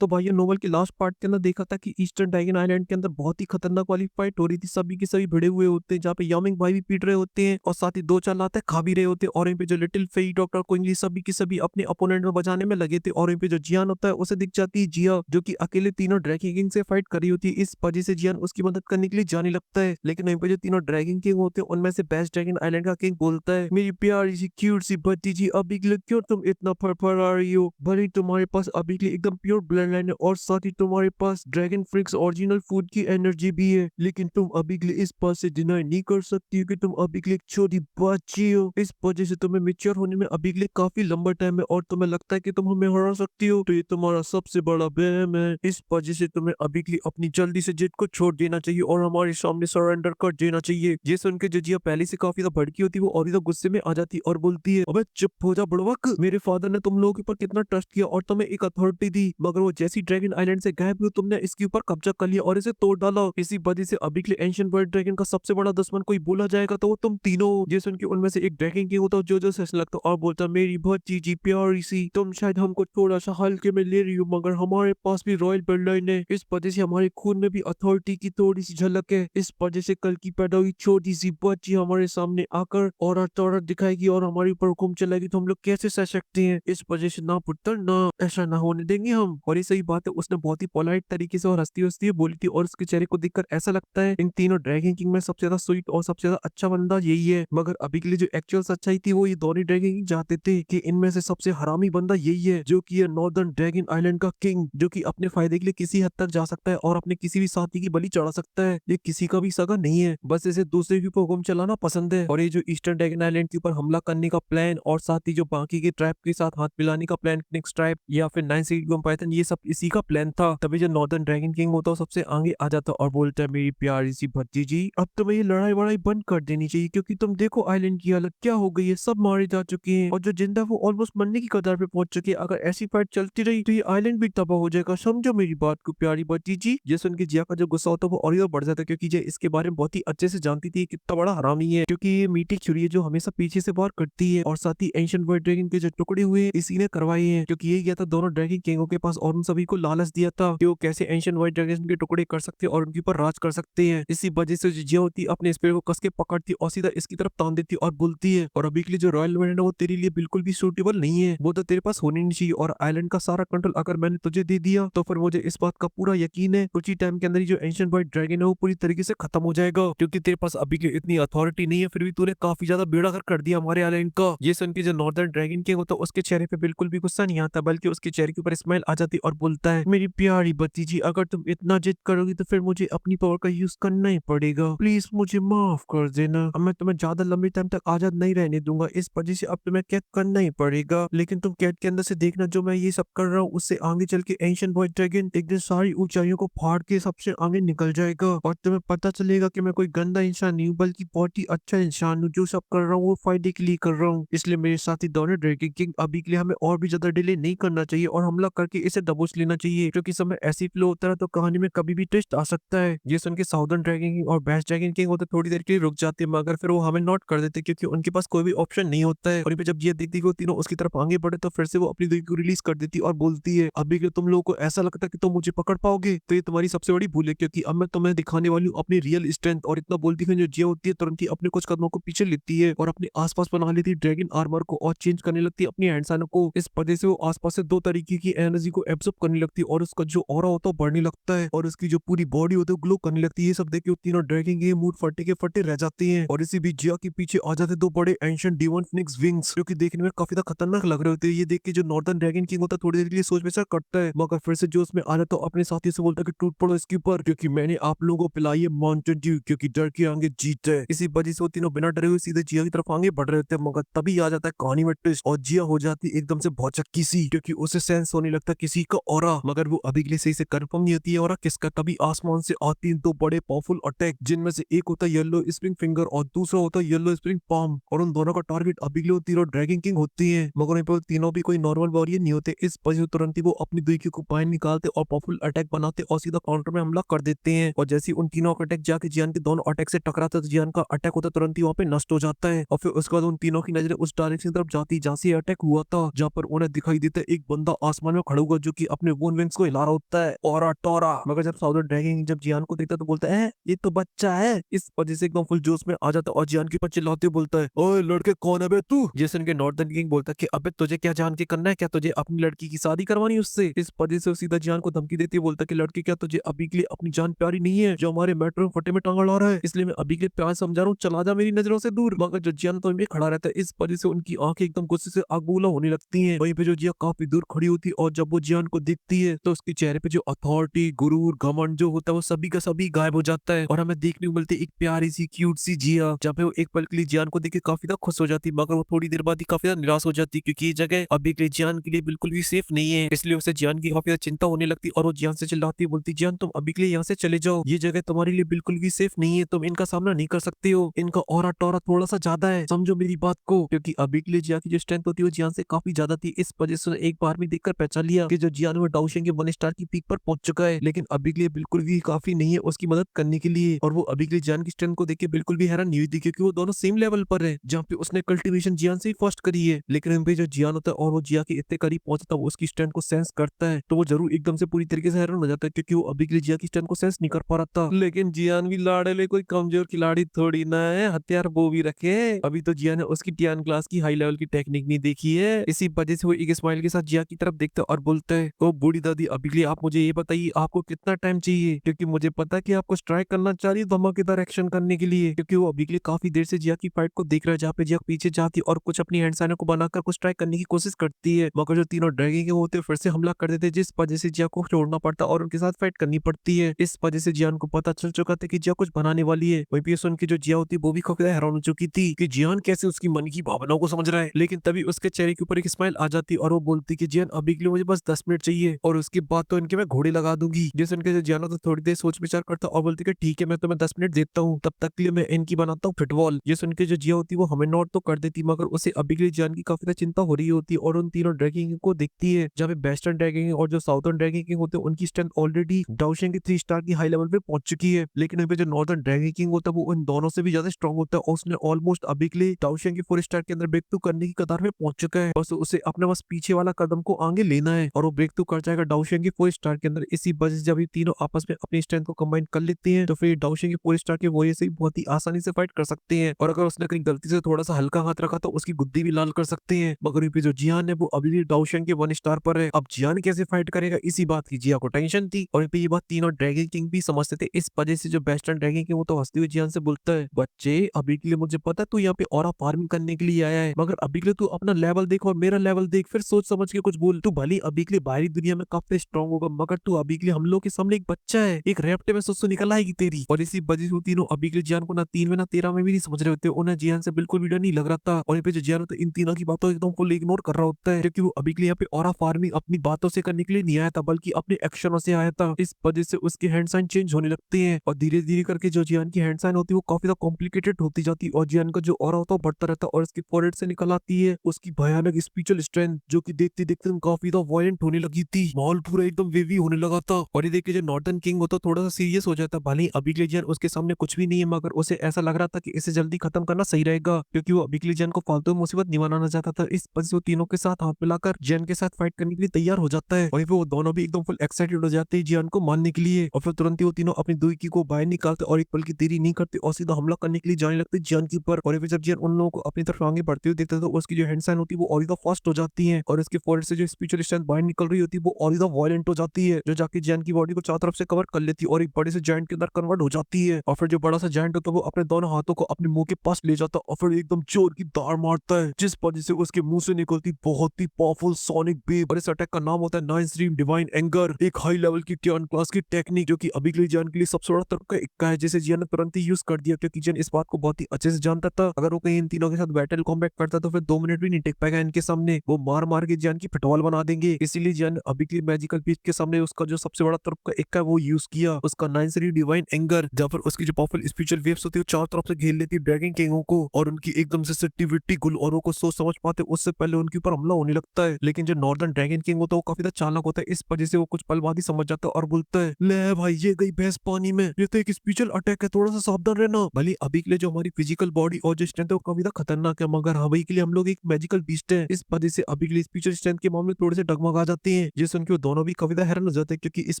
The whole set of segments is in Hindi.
तो भाई ये नोवेल के लास्ट पार्ट के अंदर देखा था कि ईस्टर्न ड्रैगन आइलैंड के अंदर बहुत ही खतरनाक वाली फाइट हो रही थी, सभी के सभी भिड़े हुए होते हैं, जहाँ पे यामिंग भाई भी पीट रहे होते हैं और साथ ही दो चार लाते खा भी रहे होते हैं, और यहाँ पे जो लिटिल फेई डॉक्टर कोइंगली सभी के सभी अपने अपोनेंट को बचाने में लगे थे। और यहाँ पे जो जियान होता है उसे दिख जाती है जिया, जो कि अकेले तीनों ड्रैगन किंग से फाइट कर रही होती है। इस वजह से जियान उसकी मदद करने के लिए जाने लगता है, लेकिन वहीं पे जो तीनों ड्रैगन किंग होते हैं उनमें से बेस्ट ड्रैगन आइलैंड का किंग बोलता है, मेरी प्यारी सी क्यूट सी भतीजी जी, अभी के लिए क्यों तुम इतना फड़फड़ा रही हो? भले ही तुम्हारे पास अभी के लिए एकदम प्योर ब्लड लाइन है और साथ ही तुम्हारे पास ड्रैगन फ्रिक्स ओरिजिनल फूड की एनर्जी भी है, लेकिन तुम अभी के लिए इस बात से डिनाई नहीं कर सकती हो कि तुम अभी के लिए एक छोटी बच्ची हो। इस वजह से तुम्हें मेच्योर होने में अभी के लिए काफी लंबा टाइम है और तुम्हें लगता है कि तुम हमें हरा सकती हो, तो ये तुम्हारा सबसे बड़ा वहम है। इस वजह से तुम्हें अभी के लिए अपनी जल्दी से जिद को छोड़ देना चाहिए और हमारे सामने सरेंडर कर देना चाहिए। ये सुन के जजिया पहले से काफी ज्यादा भड़की होती है, वो और भी ज्यादा गुस्से में आ जाती है और बोलती है, अबे चुप हो जा बुड़वक, मेरे फादर ने तुम लोगों के ऊपर कितना ट्रस्ट किया और तुम्हें एक अथॉरिटी दी, मगर वो जैसी ड्रैगन आइलैंड से गायब हुई तुमने इसके ऊपर कब्जा कर लिया और इसे तोड़ डाला। इसी वजह से अभी के लिए एंशिएंट वर्ल्ड ड्रैगन का सबसे बड़ा दुश्मन कोई बोला जाएगा तो वो तुम तीनों हो। ये सुन के उनमें से एक ड्रैगन किंग होता है जो से लगता और बोलता, मेरी भतीजी प्यारी सी, तुम शायद हमको थोड़ा सा हल्के में ले रही हो, मगर हमारे पास भी रॉयल ब्लड लाइन है। इस वजह से हमारे खून में भी अथॉरिटी की थोड़ी सी झलक है। इस वजह से कल की पैदा हुई छोटी सी बच्ची हमारे सामने आकर और तौरत दिखाएगी और हमारे ऊपर हुक्म चलाएगी, तो हम लोग कैसे सह सकते हैं? इस वजह से ना पुत्र ना, ऐसा ना होने देंगे हम। और ये सही बात है, उसने बहुत ही पोलाइट तरीके से और हंसती हंसती बोली थी और उसके चेहरे को देखकर ऐसा लगता है इन तीनों ड्रैगन किंग में सबसे ज्यादा स्वीट और सबसे ज्यादा अच्छा बंदा यही है। मगर अभी के लिए जो एक्चुअल सच्चाई थी वो ये दोनों ड्रैगन किंग चाहते थे कि इनमें से सबसे हरामी बंदा यही है, जो कि है नॉर्दर्न ड्रैगन आइलैंड का किंग, जो कि अपने फायदे के लिए किसी हद तक जा सकता है और अपने किसी भी साथी की बलि चढ़ा सकता है। ये किसी का भी सगा नहीं है, बस इसे दूसरे के ऊपर हुक्म चलाना पसंद है। और ये जो ईस्टर्न ड्रैगन आइलैंड के ऊपर हमला करने का प्लान और साथ ही जो बाकी के ट्राइब के साथ हाथ मिलाने का प्लान, नेक्स्ट ट्राइब या फिर नाइन सीड पाइथन, ये सब इसी का प्लान था। तभी जो नॉर्दर्न ड्रैगन किंग होता है सबसे आगे आ जाता और बोलता है, मेरी प्यारी सी भतीजी, अब तुम्हें ये लड़ाई वड़ाई बंद कर देनी चाहिए, क्योंकि तुम देखो आइलैंड की हालत क्या हो गई है, सब मारे जा चुके हैं और जो जिंदा वो ऑलमोस्ट मरने की कगार पे पहुंच चुके हैं। अगर ऐसी फाइट चलती रही तो ये आइलैंड भी तबाह हो जाएगा, समझो मेरी बात को प्यारी भतीजी। ये सुन के जिया का जो गुस्सा होता है वो और भी बढ़ जाता है, क्योंकि ये इसके बारे में बहुत ही अच्छे से जानती थी कितना बड़ा हरामी है, क्योंकि ये मीठी छुरी है जो हमेशा पीछे से वार करती है और साथ ही एंशिएंट वर्ल्ड ड्रैगन के जो टुकड़े हुए इसी ने करवाए हैं, क्योंकि ये गया था दोनों ड्रैगन किंगों के पास और उन सभी को लालच दिया था कि वो कैसे एंशिएंट वर्ल्ड ड्रैगन के टुकड़े कर सकते हैं और उनके ऊपर राज कर सकते हैं। इसी वजह से जो जिया होती अपने स्पेयर को कस के पकड़ती और सीधा इसकी तरफ तान देती और बोलती है, और अभी के लिए जो रॉयल लैंड है वो तेरे लिए बिल्कुल भी सूटेबल नहीं है, वो तो तेरे पास होनी नहीं चाहिए, और आइलैंड का सारा कंट्रोल अगर मैंने तुझे दे दिया तो फिर मुझे इस बात का पूरा यकीन है कुछ ही टाइम के अंदर ही जो एंशिएंट वर्ल्ड ड्रैगन है वो पूरी तरीके से खत्म हो जाएगा, क्योंकि तेरे पास अभी के लिए इतनी अथॉरिटी नहीं है, फिर भी तूने काफी ज्यादा बेड़ा गर्क कर दिया हमारे आइलैंड का। ये सुन के जो नॉर्दर्न ड्रैगन किंग होता है उसके चेहरे पे बिल्कुल भी गुस्सा नहीं आता, बल्कि उसके चेहरे के ऊपर स्माइल आ जाती और बोलता है, मेरी प्यारी भतीजी, अगर तुम इतना जिद करोगी तो फिर मुझे अपनी पावर का यूज करना ही पड़ेगा, प्लीज मुझे माफ कर देना, अब मैं तुम्हें ज्यादा लंबे टाइम तक आजाद नहीं रहने दूंगा, इस वजह से अब तुम्हें कैद करना ही पड़ेगा। लेकिन तुम कैद के अंदर से देखना, जो मैं ये सब कर रहा हूँ उससे आगे चल के एंशिएंट वर्ल्ड ड्रैगन एक दिन सारी ऊंचाइयों को फाड़ के सबसे आगे निकल जाएगा और तुम्हें पता चलेगा कि मैं कोई गंदा इंसान नहीं हूँ, बल्कि बहुत ही अच्छा इंसान हूँ। जो सब कर रहा हूँ वो फायदे के लिए कर रहा हूँ, इसलिए मेरे साथी दोनों ड्रैगन किंग अभी के लिए हमें और भी ज्यादा डिले नहीं करना चाहिए और हमला करके इसे दबोच लेना चाहिए, क्योंकि समय ऐसी फ्लो होता है तो कहानी में कभी भी ट्विस्ट आ सकता है। ये सुन के साउदर्न ड्रैगन किंग और बेस्ट ड्रैगन किंग होते थोड़ी देर के लिए रुक जाते हैं, मगर फिर वो हमें नोट कर देते क्योंकि उनके पास कोई भी ऑप्शन नहीं होता है। और जब ये देखती है कि वो तीनों उसकी तरफ आगे बढ़े तो फिर से वो अपनी दुई को रिलीज कर देती और बोलती है, अभी के तुम लोगों को ऐसा लगता है कि तुम मुझे पकड़ पाओगे तो ये तुम्हारी सबसे बड़ी भूल है, क्योंकि अब मैं तुम्हें दिखाने वाली हूँ अपनी रियल स्ट्रेंथ। और इतना बोलती है जो जिया होती है तुरंत ही अपने कुछ कदमों को पीछे लेती है और अपने आसपास बना लेती है ड्रैगन आर्मर को और चेंज करने लगती है अपनी हैंडसानों को। इस वजह से वो आसपास से दो तरीके की एनर्जी को एब्जॉर्ब करने लगती है और उसका जो ऑरा होता है बढ़ने लगता है और उसकी जो पूरी बॉडी होती है ग्लो करने लगती है। ये सब देख के वो तीनों ड्रैगन के मूड फटे के फटे रह जाते हैं और इसी बीच जिया के पीछे आ जाते दो बड़े एंशिएंट डिमन फिनिक्स विंग्स, जो कि देखने में काफी ज्यादा खतरनाक लग रहे होते हैं। ये देख के जो नॉर्दर्न ड्रैगन किंग होता है थोड़ी देर के लिए सोच विचार करता है, मगर फिर से जो उसमें आ जाता है अपने साथी से बोलता है कि टूट पड़ो इसके ऊपर, क्योंकि मैंने आप लोगों को पिलाई है माउंटेन ड्यू, क्योंकि डर के आगे जीत है। इसी वजह से वो तीनों बिना डरे हुए सीधे जिया की तरफ आगे बढ़ रहे होते हैं, मगर तभी आ जाता है कहानी में ट्विस्ट और जिया हो जाती है एकदम से भौचक्की सी, क्योंकि उसे सेंस होने लगता है किसी का ऑरा, मगर वो अभी के लिए सही से कंफर्म नहीं होती है ऑरा किसका। तभी आसमान से आती हैं दो बड़े पावरफुल अटैक, जिनमें से एक होता है येलो स्प्रिंग फिंगर और दूसरा होता है येलो स्प्रिंग पाम, और उन दोनों का टारगेट अभी के लिए तीनों ड्रैगन किंग होती है, मगर वहीं पर तीनों भी कोई नॉर्मल वॉरियर नहीं होते। इस वजह से तुरंत ही वो अपनी दुई को बाहर निकालते और पावरफुल अटैक बनाते और सीधा काउंटर में हमला कर देते हैं। और जैसे ही उन तीनों का अटैक जाके जियान के दोनों अटैक से टकराता है तो जियान का अटैक होता तुरंत ही वहाँ पे नष्ट हो जाता है और फिर उसके बाद उन तीनों की नजरें उस डायरेक्शन की तरफ जाती जहाँ से अटैक हुआ था, जहाँ पर उन्हें दिखाई देता है एक बंदा आसमान में खड़ा हुआ जो कि अपने बोन विंग्स को हिला रहा होता है और टोरा। मगर जब साउदर्न ड्रैगन जब जियान को देखता है तो बोलता है ये तो बच्चा है। इस वजह से एकदम फुल जोश में आ जाता है और जियान के ऊपर चिल्लाते हुए बोलता है ओए लड़के कौन है बे तू। जेसन के नॉर्दर्न किंग बोलता है कि अबे तुझे क्या जान के करना है, क्या तुझे अपनी लड़की की शादी करवानी है उससे। इस वजह से वो सीधा जियान को धमकी देती है, बोलता है कि लड़की क्या तुझे अभी के लिए अपनी जान प्यारी नहीं है जो हमारे मेट्रो में फटे में टांगा ला रहा है, इसलिए मैं अभी के लिए प्यार समझा रहा हूँ, चला जा मेरी नजरों से दूर। मगर जो जियान तो खड़ा रहता है इस वजह से उनकी आंखें एकदम गुस्से से आग बबूला होने लगती हैं। वहीं पे जो जिया काफी दूर खड़ी होती है और जब वो जियान को दिखती है तो उसके चेहरे पे जो अथॉरिटी गुरूर घमंड जो होता है वो सभी का सभी गायब हो जाता है और हमें देखने को मिलती है एक प्यारी सी क्यूट सी जिया जहाँ पे वो एक पल के लिए जियान को देख के काफी ज्यादा खुश हो जाती है, मगर वो थोड़ी देर बाद ही काफी ज्यादा निराश हो जाती है क्योंकि ये जगह अभी के लिए जियान के लिए बिल्कुल भी सेफ नहीं है। इसलिए उसे जियान की काफी ज्यादा चिंता होने लगती है और वो जियान से चिल्लाती है, बोलती जियान तुम अभी के लिए यहाँ से चले जाओ, ये जगह तुम्हारे लिए बिल्कुल भी सेफ नहीं है, तुम इनका सामना नहीं कर सकते हो, इनका ऑरा टोरा थोड़ा सा ज्यादा है, समझो मेरी बात को। क्योंकि अभी के लिए जिया की जो स्ट्रेंथ होती है वो जियान से काफी ज्यादा थी, इस वजह से एक बार में देखकर पहचान लिया कि जो जियान वो डाउशिंग के 1 स्टार की पीक पर पहुंच चुका है, लेकिन अभी के लिए बिल्कुल भी काफी नहीं है उसकी मदद करने के लिए। और वो अभी के लिए जियान की स्ट्रेंथ को देख के बिल्कुल भी हैरान नहीं हुई थी क्योंकि वो दोनों सेम लेवल पर है, जहाँ पे उसने कल्टीवेशन जियान से ही फर्स्ट करी है। लेकिन वहीं पे जो जियान होता है और वो जिया के इतने करीब पहुंचता है वो उसकी स्ट्रेंथ को सेंस करता है तो वो जरूर एकदम से पूरी तरीके से हैरान हो जाता है क्योंकि वो अभी के लिए जिया की स्ट्रेंथ को सेंस नहीं कर पा रहा था। लेकिन जियान भी लाडले कोई कमजोर खिलाड़ी थोड़ी ना है, हथियार वो भी रखे। अभी तो जिया ने उसकी टियान क्लास की हाई लेवल की टेक्निक नहीं देखी है, इसी वजह से वो एक स्माइल के साथ जिया की तरफ देखता है और बोलता है ओ बूढ़ी दादी अभी के लिए आप मुझे ये बताइए आपको कितना टाइम चाहिए, क्योंकि मुझे पता है कि आपको स्ट्राइक करना चाहिए धमाकेदार एक्शन करने के लिए। क्योंकि वो अभी के लिए काफी देर से जिया की फाइट को देख रहा है जहाँ पे जिया पीछे जाती और कुछ अपनी हैंड साइनर को बनाकर कुछ ट्राई करने की कोशिश करती है, मगर जो तीनों ड्रैगन के होते फिर से हमला कर देते जिस वजह से जिया को छोड़ना पड़ता और उनके साथ फाइट करनी पड़ती है। इस वजह से जियान को पता चल चुका था कि जिया कुछ बनाने वाली है। वहीं पे सुन के जो जिया होती है वो भी काफी हैरान हो चुकी थी कि जियान कैसे उसकी मन की भावनाओं को समझ रहा है। लेकिन तभी उसके चेहरे के ऊपर एक स्माइल आ जाती और वो बोलती कि जियान अभी के लिए मुझे बस 10 मिनट चाहिए और उसके बाद तो इनके मैं घोड़े लगा दूंगी। जिस उनके जो जियान तो थोड़ी देर सोच विचार करता और बोलती कि ठीक है मैं तुम्हें 10 मिनट देता हूँ, तब तक के लिए मैं इनकी बनाता हूँ फुटबॉल। ये सुन के जो जिया होती है वो हमें नोट तो कर देती मगर उसे अभी के लिए जियान की काफी चिंता हो रही होती है और उन तीनों ड्रैगन को देखती है जहाँ पे वेस्टर्न ड्रैगन और जो साउथर्न ड्रैगन होते हैं उनकी स्ट्रेंथ ऑलरेडी डाउशिंग की 3 स्टार की हाई लेवल पे पहुंच चुकी है। लेकिन वहीं पे जो नॉर्दर्न ड्रैगन किंग होता है वो उन दोनों से भी ज्यादा स्ट्रॉन्ग होता है और उसने ऑलमोस्ट अभी के लिए डाउशिंग की 4 स्टार के अंदर ब्रेक थ्रू करने की कतार में पहुंच चुका है, बस उसे अपने बस पीछे वाला कदम को आगे लेना है और वो ब्रेक थ्रू कर जाएगा डाउशिंग की 4 स्टार के अंदर। इसी वजह से जब ये तीनों आपस में अपनी स्ट्रेंथ को कंबाइन कर लेते हैं तो फिर डाउशिंग की 4 स्टार के वॉरियर से बहुत ही आसानी से फाइट कर सकते हैं और अगर उसने कहीं गलती से थोड़ा सा हल्का हाथ रखा तो उसकी गुद्दी भी लाल कर सकते हैं। मगर ये जो जियान है वो अभी भी डाउशिंग के 1 स्टार पर है, अब जियान कैसे फाइट करेगा इसी बात की जिया को टेंशन थी और ये बात तीनों ड्रैगन किंग भी समझते थे। इस वजह से जो वेस्टर्न ड्रैगन किंग वो तो हंसते हुए जियान से बोलता है बच्चे अभी के लिए मुझे पता है तू यहाँ पे ऑरा फार्मिंग करने के लिए आया है, मगर अभी के लिए तू अपना लेवल देख और मेरा लेवल देख, फिर सोच समझ के कुछ बोल। तू भली अभी के लिए बाहरी दुनिया में काफी स्ट्रॉन्ग होगा मगर तू अभी के लिए हम लोग के सामने एक बच्चा है, एक रेप्टे में सोच निकल आएगी तेरी। और इसी वजह से तीनों अभी के लिए जियान को ना 3 में ना 13 में भी नहीं समझ रहे होते, उन्हें जियान से बिल्कुल भी डर नहीं लग रहा था। और यहाँ पे जो जियान होता है इन तीनों की बातों एकदम फुल इग्नोर कर रहा होता है क्योंकि वो अभी के लिए यहाँ पे ऑरा फार्मिंग अपनी बातों से करने के लिए नहीं आया था बल्कि अपने एक्शनों से आया था। इस वजह से उसके हैंड साइन चेंज होने लगते हैं और धीरे धीरे करके जो जियान की हैंड साइन होती है वो काफी ज्यादा कॉम्प्लिकेटेड होती जाती है और जियान का जो ऑरा होता है वो बढ़ता रहता है और इसके फोरहेड से निकल आती है उसकी भयानक स्पिरिचुअल स्ट्रेंथ जो कि देखते देखते काफी ज्यादा वायलेंट होने लगी थी, माहौल पूरा एकदम वेवी होने लगा था। और ये देखिए जो नॉर्दर्न किंग होता थोड़ा सा सीरियस हो जाता, भले ही अभी के लिए जियान उसके सामने कुछ भी नहीं है मगर उसे ऐसा लग रहा था कि इसे जल्दी खत्म करना सही रहेगा क्योंकि वो अभी के लिए जियान को फालतू मुसीबत नहीं बनाना चाहता था। इस वजह से वो तीनों के साथ हाथ मिलाकर जियान के साथ फाइट करने के लिए तैयार हो जाता है। वहीं पे वो दोनों भी एकदम फुल एक्साइटेड हो जाते हैं जियान को मारने के लिए और फिर तुरंत ही वो तीनों अपनी दुई की को बाहर निकालते और एक पल की देरी नहीं करते और सीधा हमला करने के लिए जाने लगते जियान के ऊपर। और फिर जब जियान उन लोगों को अपनी तरफ आगे बढ़ते हुए देखते तो उसकी जो हैंड साइन होती है वो और ज्यादा फास्ट हो जाती है और उसके फोरहेड से जो स्पिरिचुअल स्ट्रेंथ बाहर निकल रही होती है वो और ज्यादा वायलेंट हो जाती है जो जाके जियान की बॉडी को चारों तरफ से कवर कर लेती है और एक बड़े से जायंट के अंदर कन्वर्ट हो जाती है। और फिर जो बड़ा सा जायंट होता है वो अपने दोनों हाथों को अपने मुंह के पास ले जाता है और फिर एकदम जोर की दाड़ मारता है जिस वजह से उसके मुंह से निकलती बहुत ही पावरफुल सोनिक वेव। और इस अटैक का नाम होता है 9 स्ट्रीम डिवाइन एंगर, एक हाई लेवल की टियान क्लास की टेक्निक जो कि अभी के लिए जियान के लिए सबसे बड़ा तर्क का इक्का है जिसे जियान ने तुरंत ही यूज कर दिया क्योंकि जियान इस बात को बहुत ही अच्छे से जानता था अगर वो कहीं इन तीनों के साथ बैटल कॉम्बैट करता तो फिर 2 मिनट भी नहीं टिक पाएगा इनके सामने, वो मार मार के जियान की फटवाल बना देंगे। इसीलिए जियान ने अभी के लिए मैजिकल बीस्ट के सामने उसका जो सबसे बड़ा तर्क का इक्का है वो यूज किया, उसका 9 स्ट्रीम डिवाइन एंगर, जहाँ पर उसकी जो पावरफुल स्पिरिचुअल वेव्स होती है चारों तरफ से घेर लेती है ड्रैगन किंगों को और उनकी एकदम से सेंसिटिविटी गुल और को सोच समझ पाते उससे पहले उनके ऊपर हमला होने लगता है। लेकिन जो नॉर्दर्न ड्रैगन किंग होता है वो काफी ज्यादा चालाक होता है, इस वजह से वो कुछ पल बाद ही समझ जाता है और बोलता है ले भाई ये गई भैंस पानी में, ये तो एक स्पिरिचुअल अटैक है, थोड़ा सा सावधान रहना। भले अभी के लिए जो हमारी फिजिकल बॉडी और जो स्ट्रेंथ है वो काफी ज्यादा खतरनाक है मगर अभी के लिए हम लोग एक मैजिकल बीस्ट है, इस वजह से अभी के लिए स्पिरिचुअल स्ट्रेंथ के मामले थोड़े से डगमगा जाते हैं, ये सुन के वो दोनों भी काफी हैरान हो जाते हैं क्योंकि इस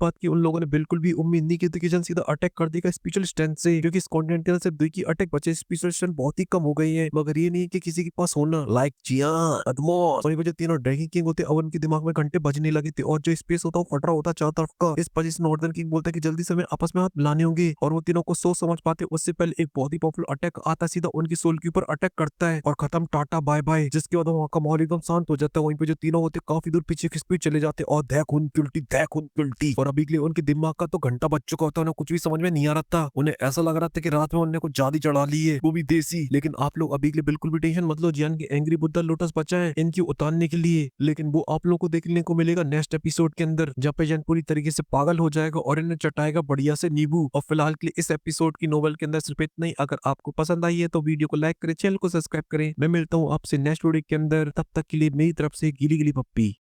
बात की उन लोगों ने बिल्कुल भी उम्मीद नहीं की थी कि जन सीधा अटैक कर देगा स्पेशल स्ट्रेंथ से, क्योंकि इस कॉन्टिनेंटल से 2 की अटैक बचे स्पेशल स्ट्रेंथ बहुत ही कम हो गई है। मगर ये नहीं कि किसी के पास होना लाइक जियान, अदमोस, वहीं पे जो तीनों ड्रैगन किंग होते हैं अब उनके दिमाग में घंटे बजने लगे थे और जो स्पेस होता है वो फट रहा होता है चारों तरफ का। इस वजह से नॉर्दर्न किंग बोलता है कि जल्दी से हमें आपस में हाथ मिलाने होंगे और वो तीनों को सोच समझ पाते उससे पहले एक बहुत ही पावरफुल अटैक आता सीधा उनकी सोल के ऊपर अटैक करता है और खत्म, टाटा बाय बाय। जिसके बाद वहाँ का माहौल एकदम शांत हो जाता है। वहीं पे जो तीनों होते काफी दूर पीछे खिसक चले जाते और देख उल्टी और अभी के लिए उनके दिमाग का तो घंटा बज चुका होता है। उन्हें कुछ भी समझ में नहीं आ रहा था। उन्हें ऐसा लग रहा था कि रात में उन्हें कुछ जादू चढ़ा ली है, वो भी देसी। लेकिन आप लोग अभी के लिए बिल्कुल भी टेंशन मत लो, जियान की एंग्री बुद्धा लोटस बचा है इनकी उतारने के लिए, लेकिन वो आप लोगों को देखने को मिलेगा नेक्स्ट एपिसोड के अंदर, जहाँ पे जियान पूरी तरीके से पागल हो जाएगा और इन्हें चटाएगा बढ़िया से नींबू। और फिलहाल के लिए इस एपिसोड की नोवेल के अंदर सिर्फ इतना ही। अगर आपको पसंद आई है तो वीडियो को लाइक करें, चैनल को सब्सक्राइब करें। मैं मिलता हूँ आपसे नेक्स्ट वीडियो के अंदर, तब तक के लिए मेरी तरफ से गिली गिली पप्पी।